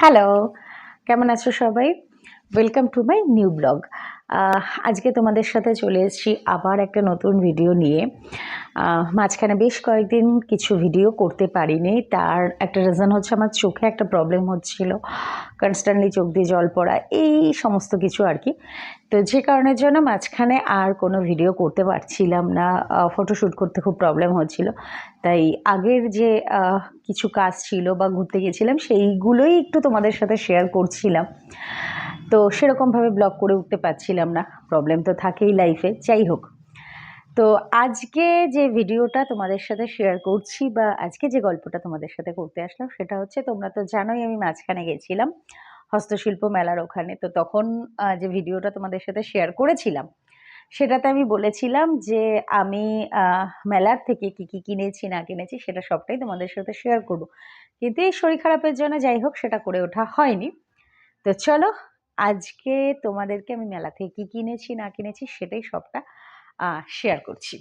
Hello, কেমন আছো সবাই? Welcome to my new blog. আজকে তোমাদের সাথে চলে এসেছি আবার একটা নতুন ভিডিও নিয়ে। মাঝখানে বেশ কয়েকদিন কিছু ভিডিও করতে পারিনি। তার একটা রিজন হচ্ছে আমার চোখে একটা প্রবলেম হচ্ছিল। কনস্ট্যান্টলি চোখ দিয়ে জল পড়া, এই সমস্ত কিছু আর কি। তো যে কারণের জন্য মাঝখানে আর কোনো ভিডিও করতে পারছিলাম না। ফটোশ্যুট করতে খুব প্রবলেম হচ্ছিল। তাই আগের যে কিছু কাজ ছিল বা ঘুরতে গেছিলাম সেইগুলোই একটু তোমাদের সাথে শেয়ার করছিলাম। তো সেরকমভাবে ব্লগ করে উঠতে পারছিলাম না, প্রবলেম তো থাকেই লাইফে। যাই হোক, তো আজকে যে ভিডিওটা তোমাদের সাথে শেয়ার করছি বা আজকে যে গল্পটা তোমাদের সাথে করতে আসলাম সেটা হচ্ছে, তোমরা তো জানোই আমি মাঝখানে গেছিলাম হস্তশিল্প মেলার ওখানে। তো তখন যে ভিডিওটা তোমাদের সাথে শেয়ার করেছিলাম সেটাতে আমি বলেছিলাম যে আমি মেলার থেকে কি কি কিনেছি না কিনেছি সেটা সবটাই তোমাদের সাথে শেয়ার করব, কিন্তু এই শরীর খারাপের জন্য যাই হোক সেটা করে ওঠা হয়নি। তো চলো, আজকে তোমাদেরকে আমি মেলা থেকে কি কিনেছি না কিনেছি সেটাই সবটা শেয়ার করছি।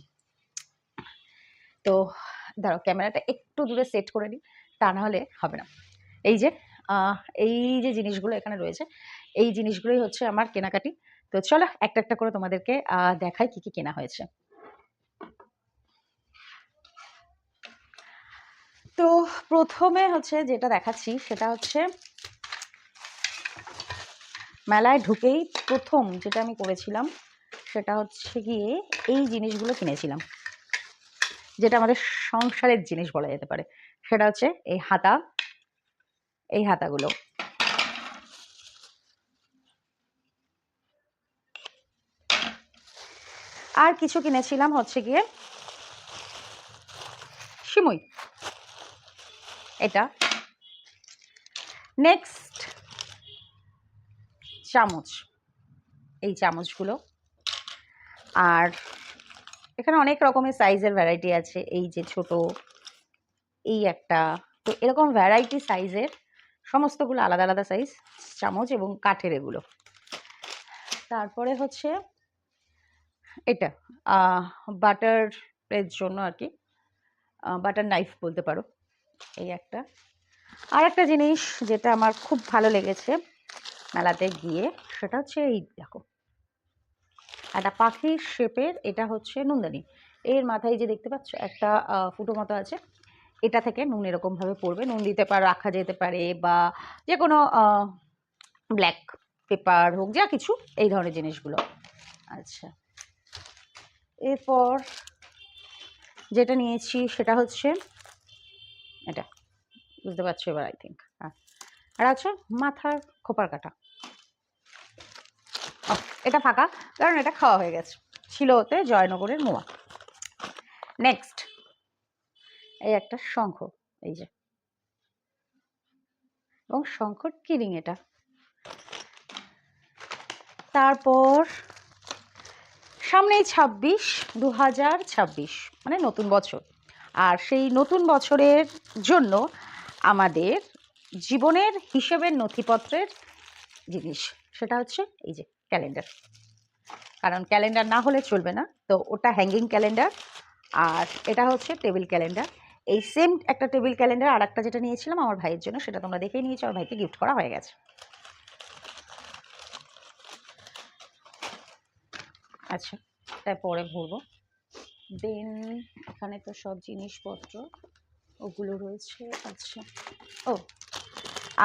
তো দাঁড়াও, ক্যামেরাটা একটু দূরে সেট করে নিই, তা না হলে হবে না। এই যে আহ, এই যে জিনিসগুলো এখানে রয়েছে, এই জিনিসগুলোই হচ্ছে আমার কেনাকাটি। তো চলো একটা একটা করে তোমাদেরকে দেখাই কি কি কেনা হয়েছে। তো প্রথমে হচ্ছে যেটা দেখাচ্ছি সেটা হচ্ছে, মেলায় ঢুকেই প্রথম যেটা আমি করেছিলাম সেটা হচ্ছে গিয়ে এই জিনিসগুলো কিনেছিলাম, যেটা আমাদের সংসারের জিনিস বলা যেতে পারে। সেটা হচ্ছে এই হাতা, এই হাতাগুলো। আর কিছু কিনেছিলাম হচ্ছে গিয়ে সিমুই, এটা। নেক্সট চামচ, এই চামচগুলো। আর এখানে অনেক রকমের সাইজের ভ্যারাইটি আছে, এই যে ছোট, এই একটা। তো এরকম ভ্যারাইটি সাইজের সমস্তগুলো আলাদা আলাদা সাইজ চামচ এবং কাঠের এগুলো। তারপরে হচ্ছে এটা বাটারের জন্য আর কি, বাটার নাইফ বলতে পারো, এই একটা। আর একটা জিনিস যেটা আমার খুব ভালো লেগেছে মেলাতে গিয়ে সেটা হচ্ছে এই দেখো, একটা পাখির শেপের, এটা হচ্ছে নুনদানি। এর মাথায় যে দেখতে পাচ্ছ একটা ফুটো মতো আছে, এটা থেকে নুন এরকমভাবে পড়বে, নুন দিতে পারে, রাখা যেতে পারে, বা যে কোনো ব্ল্যাক পেপার হোক, যা কিছু এই ধরনের জিনিসগুলো। আচ্ছা, এরপর যেটা নিয়েছি সেটা হচ্ছে এটা, বুঝতে পারছো এবার আই থিঙ্ক। হ্যাঁ, আর আছে মাথার খোপার কাটা। এটা ফাঁকা, কারণ এটা খাওয়া হয়ে গেছে, ছিল ওতে জয়নগরের মোয়া। নেক্সট এই একটা শঙ্খ, এই যে, এবং শঙ্খর কিরিং এটা। তারপর সামনেই 2026 মানে নতুন বছর, আর সেই নতুন বছরের জন্য আমাদের জীবনের হিসেবের নথিপত্রের জিনিস সেটা হচ্ছে এই যে ক্যালেন্ডার। কারণ ক্যালেন্ডার না হলে চলবে না, তো ওটা হ্যাঙ্গিং ক্যালেন্ডার। আর এটা হচ্ছে টেবিল ক্যালেন্ডার। এই সেম একটা টেবিল ক্যালেন্ডার আর একটা যেটা নিয়েছিলাম আমার ভাইয়ের জন্য, সেটা তোমরা দেখেই নিয়েছো, আমার ভাইকে গিফট করা হয়ে গেছে। আচ্ছা, তারপরে ভরবো। দেন এখানে তো সব জিনিসপত্র ওগুলো রয়েছে। আচ্ছা, ও,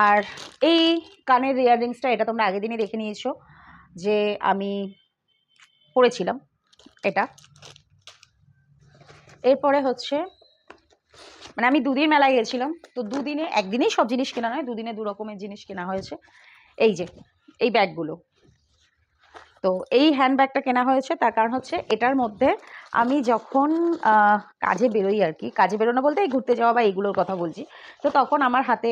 আর এই কানের ইয়াররিংসটা, এটা তোমরা আগের দিনই দেখে নিয়েছো যে আমি পরেছিলাম এটা। এরপরে হচ্ছে, মানে আমি দুদিন মেলায় গেছিলাম, তো দুদিনে একদিনেই সব জিনিস কেনা নয়, দুদিনে দু রকমের জিনিস কেনা হয়েছে। এই যে এই ব্যাগগুলো, তো এই হ্যান্ডব্যাগটা কেনা হয়েছে তার কারণ হচ্ছে এটার মধ্যে আমি যখন কাজে বেরোই আর কি, কাজে বেরোনো বলতে এই ঘুরতে যাওয়া বা এইগুলোর কথা বলছি, তো তখন আমার হাতে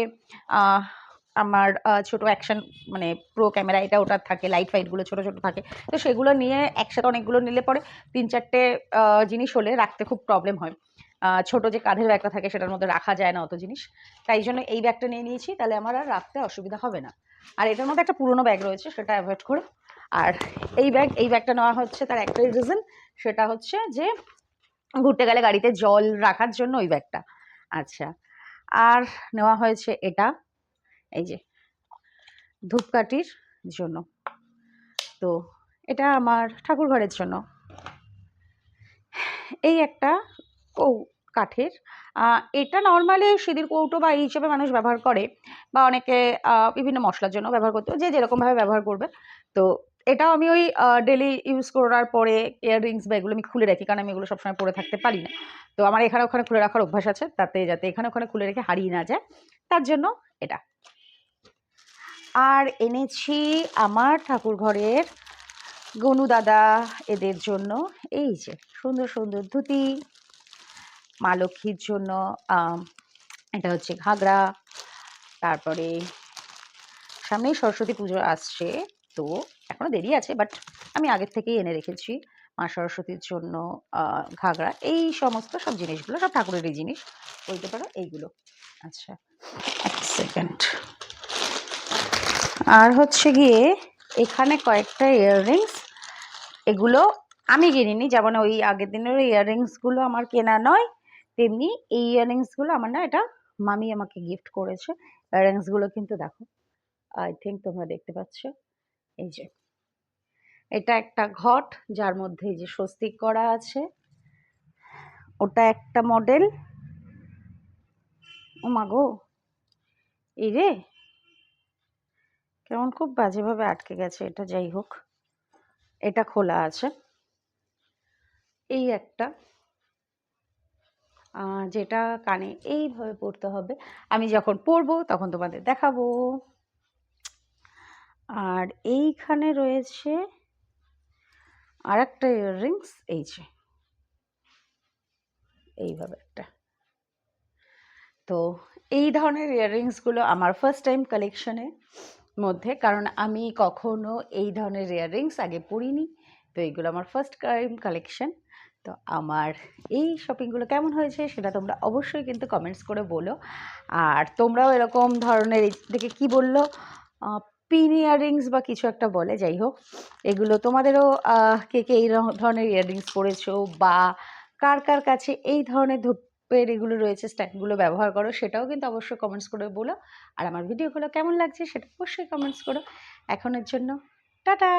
আমার ছোট অ্যাকশন মানে প্রো ক্যামেরা এটা ওটা থাকে, লাইট ফাইটগুলো ছোট ছোট থাকে, তো সেগুলো নিয়ে একসাথে অনেকগুলো নিলে পরে 3-4টে জিনিস হলে রাখতে খুব প্রবলেম হয়। ছোট যে কাঁধের ব্যাগটা থাকে সেটার মধ্যে রাখা যায় না অত জিনিস, তাই জন্য এই ব্যাগটা নিয়ে নিয়েছি, তাহলে আমার আর রাখতে অসুবিধা হবে না। আর এটার মধ্যে একটা পুরোনো ব্যাগ রয়েছে, সেটা অ্যাভয়েড করে। আর এই ব্যাগটা নেওয়া হচ্ছে তার একটাই রিজন, সেটা হচ্ছে যে ঘুরতে গেলে গাড়িতে জল রাখার জন্য ওই ব্যাগটা। আচ্ছা, আর নেওয়া হয়েছে এটা, এই যে ধূপকাঠির জন্য। তো এটা আমার ঠাকুর ঘরের জন্য। এই একটা কাঠের, এটা নর্মালি সিঁদুর কৌটো বা এই হিসেবে মানুষ ব্যবহার করে, বা অনেকে বিভিন্ন মশলার জন্য ব্যবহার করতে, যে যেরকমভাবে ব্যবহার করবে। তো এটাও আমি ওই ডেলি ইউজ করার পরে ইয়াররিংস বা এগুলো আমি খুলে রাখি, কারণ আমি এগুলো সবসময় পরে থাকতে পারি না। তো আমার এখানে ওখানে খুলে রাখার অভ্যাস আছে, তাতে যাতে এখানে ওখানে খুলে রেখে হারিয়ে না যায়, তার জন্য এটা। আর এনেছি আমার ঠাকুর ঘরের গনু দাদা এদের জন্য এই যে সুন্দর সুন্দর ধুতি, মা লক্ষ্মীর জন্য এটা হচ্ছে ঘাগরা। তারপরে সামনেই সরস্বতী পুজো আসছে, তো এখনো দেরি আছে, বাট আমি আগের থেকেই এনে রেখেছি মা সরস্বতীর জন্য ঘাগরা। এই সমস্ত সব জিনিসগুলো সব ঠাকুরেরই জিনিস বলতে পারো এইগুলো। আচ্ছা, এক সেকেন্ড। আর হচ্ছে গিয়ে এখানে কয়েকটা ইয়াররিংস, এগুলো আমি কিনিনি, যেমন ওই আগের দিনের ইয়াররিংসগুলো আমার কেনা নয়, তেমনি এই ইয়াররিংসগুলো আমার না, এটা মামি আমাকে গিফট করেছে। ইয়াররিংসগুলো কিন্তু দেখো, আই থিঙ্ক তোমরা দেখতে পাচ্ছ, এই যে এটা একটা ঘট যার মধ্যে এই যে স্বস্তিক করা আছে, ওটা একটা মডেল। ও মা গো, এই রে কেমন খুব বাজেভাবে আটকে গেছে এটা, যাই হোক এটা খোলা আছে। এই একটা যেটা কানে এইভাবে পরতে হবে, আমি যখন পরবো তখন তোমাদের দেখাবো। আর এইখানে রয়েছে আর একটা ইয়াররিংস, এই যে এইভাবে একটা। তো এই ধরনের ইয়াররিংসগুলো আমার ফার্স্ট টাইম কালেকশনের মধ্যে, কারণ আমি কখনো এই ধরনের ইয়াররিংস আগে পরিনি, তো এইগুলো আমার ফার্স্ট টাইম কালেকশন। তো আমার এই শপিংগুলো কেমন হয়েছে সেটা তোমরা অবশ্যই কিন্তু কমেন্টস করে বলো। আর তোমরাও এরকম ধরনের দেখে কি বললো, পিন ইয়াররিংস বা কিছু একটা বলে, যাই হোক এগুলো তোমাদেরও কে কে এই ধরনের ইয়াররিংস পরেছো, বা কার কার কাছে এই ধরনের ধূপের এগুলো রয়েছে, স্ট্যান্ডগুলো ব্যবহার করো, সেটাও কিন্তু অবশ্যই কমেন্টস করে বলো। আর আমার ভিডিওগুলো কেমন লাগছে সেটা অবশ্যই কমেন্টস করো। এখনের জন্য টাটা।